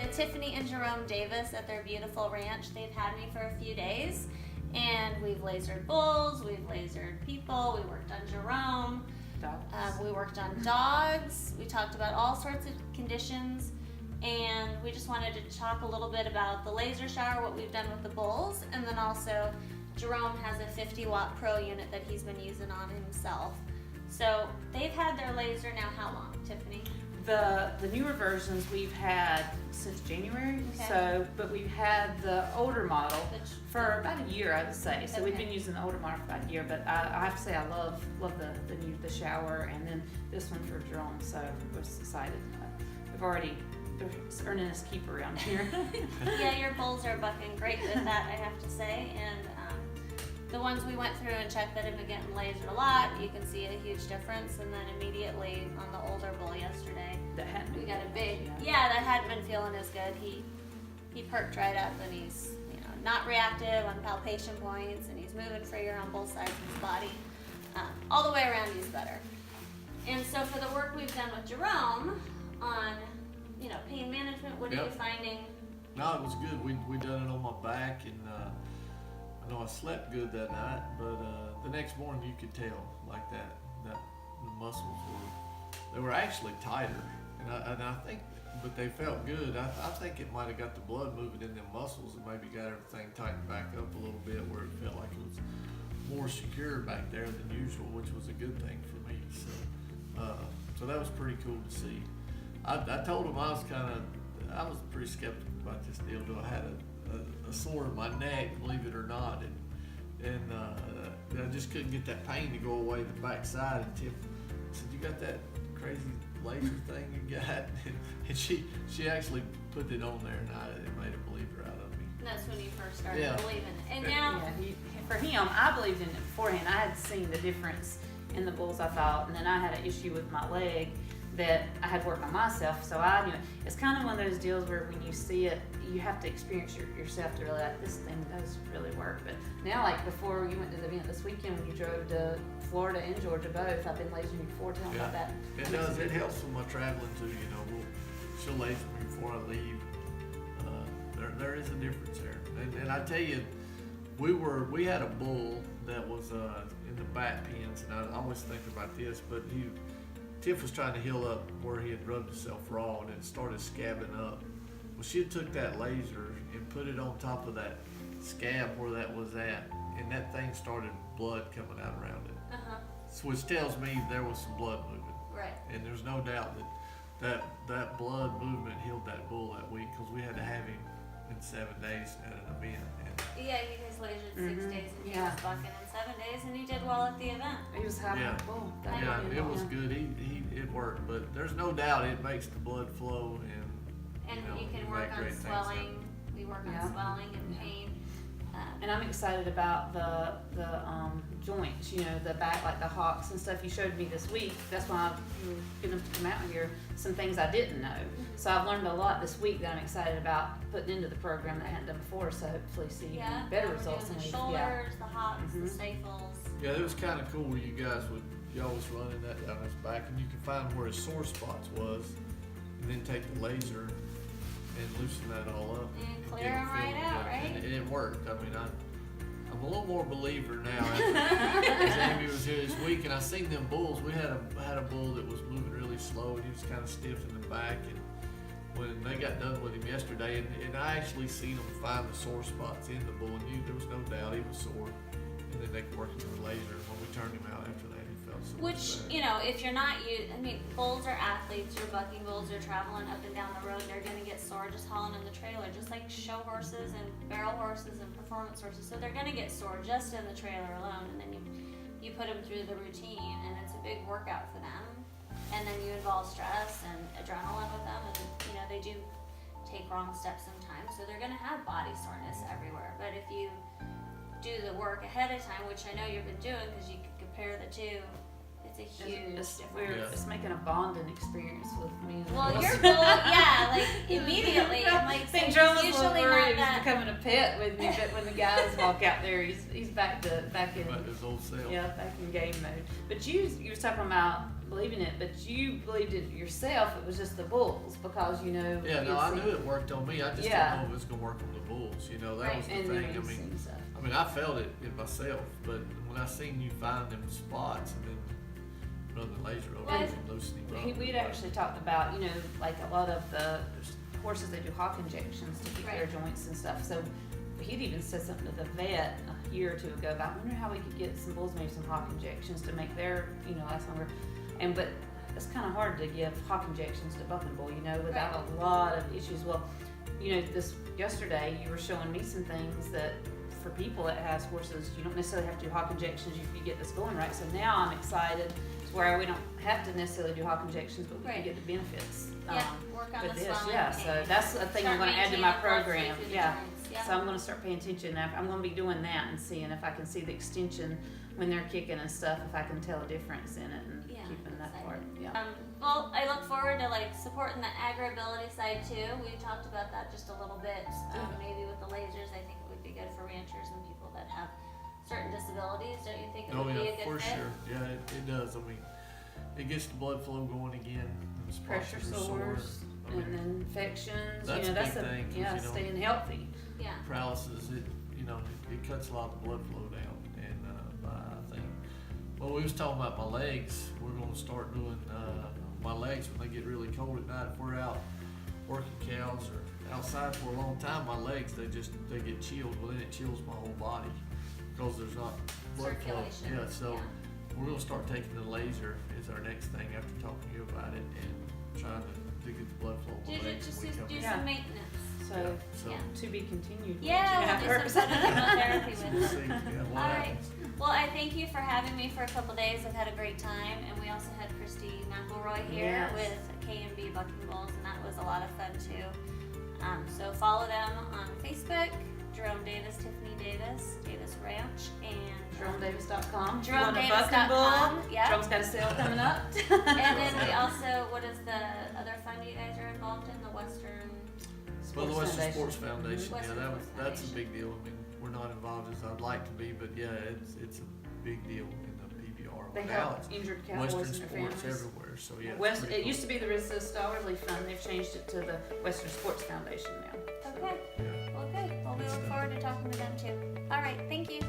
with Tiffany and Jerome Davis at their beautiful ranch. They've had me for a few days, and we've lasered bulls, we've lasered people, we worked on Jerome, we worked on dogs, we talked about all sorts of conditions, and we just wanted to talk a little bit about the laser shower, what we've done with the bulls, and then also Jerome has a 50 watt pro unit that he's been using on himself. So they've had their laser now how long, Tiffany? The newer versions we've had since January, Okay. but we've had the older model for about a year, I would say. So we've been using the older model for about a year, but I have to say I love the shower, and then this one for Jerome. So we're excited. They're earning us keep around here. Yeah, your bulls are bucking great with that, I have to say, and the ones we went through and checked that have been getting lasered a lot, you can see a huge difference. And then immediately on the older bull yesterday, we got a big, that hadn't been feeling as good. He perked right up, and he's not reactive on palpation points, and he's moving freer on both sides of his body. All the way around, he's better. And so for the work we've done with Jerome on pain management, what are you finding? No, it was good. We done it on my back, and I know I slept good that night, but the next morning you could tell like that the muscles were actually tighter, and I think, but they felt good. I think it might have got the blood moving in them muscles and maybe got everything tightened back up a little bit where it felt like it was more secure back there than usual, which was a good thing for me. So that was pretty cool to see. I told him I was pretty skeptical about this deal. I had a sore in my neck, believe it or not, and I just couldn't get that pain to go away the backside. And Tiff said, "You got that crazy laser thing you got?" And she actually put it on there, and it made a believer out of me. And that's when you first started believing. And now, for him, I believed in it beforehand. I had seen the difference in the bulls, I thought, and then I had an issue with my leg that I had worked on myself, so I knew it. It's kind of one of those deals where when you see it, you have to experience yourself to really like, this thing does really work. But now, like before you went to the event this weekend when you drove to Florida and Georgia both, I've been lasering you before. Tell me about that. It does. It helps with my traveling too. She'll laser me before I leave. There is a difference there, and I tell you, we had a bull that was in the back pins, and I always think about this, but Tiff was trying to heal up where he had rubbed himself raw, and it started scabbing up. Well, she took that laser and put it on top of that scab where that was at, and that thing started blood coming out around it. Which tells me there was some blood moving. right. And there's no doubt that blood movement healed that bull that week, because we had to have him in 7 days at an event. Yeah, you guys lasered 6 days, and he was bucking in 7 days, and he did well at the event. He was having a bull. Yeah, it was good. It worked, but there's no doubt it makes the blood flow, and you can work on swelling. We work on swelling and pain. And I'm excited about the joints, the back, like the hocks and stuff you showed me this week. That's why you were good enough to come out here. Some things I didn't know. So I've learned a lot this week that I'm excited about putting into the program that I hadn't done before. So hopefully see better results. The shoulders, the hocks, the staples. Yeah, it was kind of cool where y'all was running that down his back, and you could find where his sore spots was, and then take the laser and loosen that all up. And clear them right out, right? And it worked. I mean, I'm a little more believer now as Amy was here this week, and I seen them bulls. We had a bull that was moving really slow, and he was kind of stiff in the back. And when they got done with him yesterday, and I actually seen them find the sore spots in the bull, and there was no doubt he was sore. And then they worked with the laser. When we turned him out after that, he felt so much better. If you're not bulls are athletes. You're bucking bulls. You're traveling up and down the road. They're gonna get sore just hauling in the trailer, just like show horses and barrel horses and performance horses. So they're gonna get sore just in the trailer alone. And then you put them through the routine, and it's a big workout for them. And then you involve stress and adrenaline with them, and they do take wrong steps sometimes. So they're gonna have body soreness everywhere. But if you do the work ahead of time, which I know you've been doing because you can compare the two, it's a huge difference. It's making a bonding experience with me. And Well, the you're boys. bull, yeah, like immediately. I'm like, I think so Jerome was he's a little usually worried not he was that. becoming a pet with me, but when the guys walk out there, he's back in About his old self. back in game mode. But you were talking about believing it, but you believed it yourself. It was just the bulls because Yeah, no, you'd I seen- knew it worked on me. I just Yeah. didn't know if it was gonna work on the bulls. You know, that Right. was the and thing. then I you'd mean, seen stuff. I felt it in myself, but when I seen you find them spots and then run the laser over Well, it and loosening up. We'd actually talked about, like a lot of the horses, they do hawk injections to keep their Right. joints and stuff. So he'd even said something to the vet a year or two ago about, I wonder how we could get some bulls maybe some hawk injections to make their, last longer. But it's kind of hard to give hawk injections to bucking bull, without a lot of issues. Well, this yesterday you were showing me some things that for people that has horses, you don't necessarily have to do hawk injections if you get this going right. So now I'm excited to where we don't have to necessarily do hawk injections, but we Right. can get the benefits. Yeah, work on with the this, swelling. yeah. So and that's a thing I'm start going to add to my maintaining blood flow program. through the Yeah. joints. Yeah. So I'm going to start paying attention. I'm going to be doing that and seeing if I can see the extension when they're kicking and stuff. If I can tell a difference in it and Yeah, keeping that excited. part. Yeah. Well, I look forward to supporting the agri-ability side too. We talked about that just a little bit. Maybe with the lasers, I think it would be good for ranchers and people that have certain disabilities. Don't you think it Oh would be yeah, a good for fit? sure. Yeah, it does. It gets the blood flow going again. The spots Pressure that are sore. sores I mean, and then infections. that's a that's big thing, 'cause, staying healthy. Yeah. paralysis, it cuts a lot of the blood flow down, and I think, well, we was talking about my legs. We're gonna start doing my legs when they get really cold at night. If we're out working cows or outside for a long time, my legs they get chilled. Well, then it chills my whole body because there's not blood flow. Circulation. Yeah, so we're gonna start taking the laser is our next thing after talking to you about it and trying to get the blood flow in my legs. Just when we come do in. Yeah. some maintenance. So So Yeah. to be continued. Yeah, we'll do some phototherapy we'll with see. it. Yeah, what All right. happens. Well, I thank you for having me for a couple days. I've had a great time, and we also had Christy McElroy here Yes. with K&B Bucking Bulls, and that was a lot of fun too. So follow them on Facebook, Jerome Davis, Tiffany Davis, Davis Ranch, and JeromeDavis.com. JeromeDavis.com. Yeah. Jerome's got a sale coming up. And then we also, what is the other fund you guys are involved in? The Western. Well, the Western Foundation. Sports Foundation, Western yeah, Sports that's a Foundation. big deal. We're not involved as I'd like to be, but yeah, it's a big deal in the PBR. They Now help it's injured cowboys Western and their sports families. everywhere, so yeah. it's West, pretty it cool. used to be the Resist Scholarly Fund. They've changed it to the Western Sports Foundation now. Okay. Yeah. Well, good. Well, we Good look stuff. forward to talking to them too. All right. Thank you.